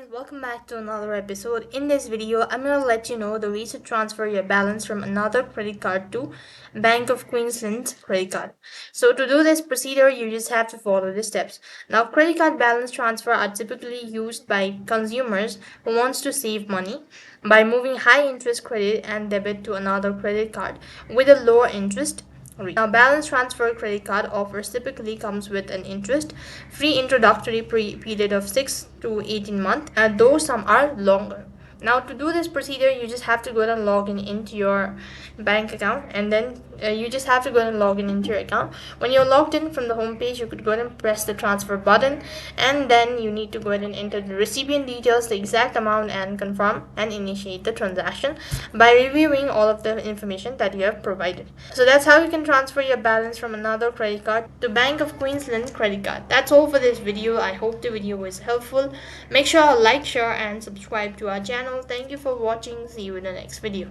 guys, welcome back to another episode. In this video, I'm going to let you know the ways to transfer your balance from another credit card to Bank of Queensland's credit card. So to do this procedure, you just have to follow the steps. Now, credit card balance transfer are typically used by consumers who wants to save money by moving high interest credit and debit to another credit card with a lower interest. Now, balance transfer credit card offers typically comes with an interest-free introductory period of 6 to 18 months, and though some are longer. Now, to do this procedure, you just have to go and log in into your bank account, and then you just have to go and log in into your account. When you're logged in from the home page, you could go ahead and press the transfer button, and then you need to go ahead and enter the recipient details, the exact amount, and confirm and initiate the transaction by reviewing all of the information that you have provided. So that's how you can transfer your balance from another credit card to Bank of Queensland credit card. That's all for this video. I hope the video was helpful. Make sure to like, share, and subscribe to our channel. Thank you for watching. See you in the next video.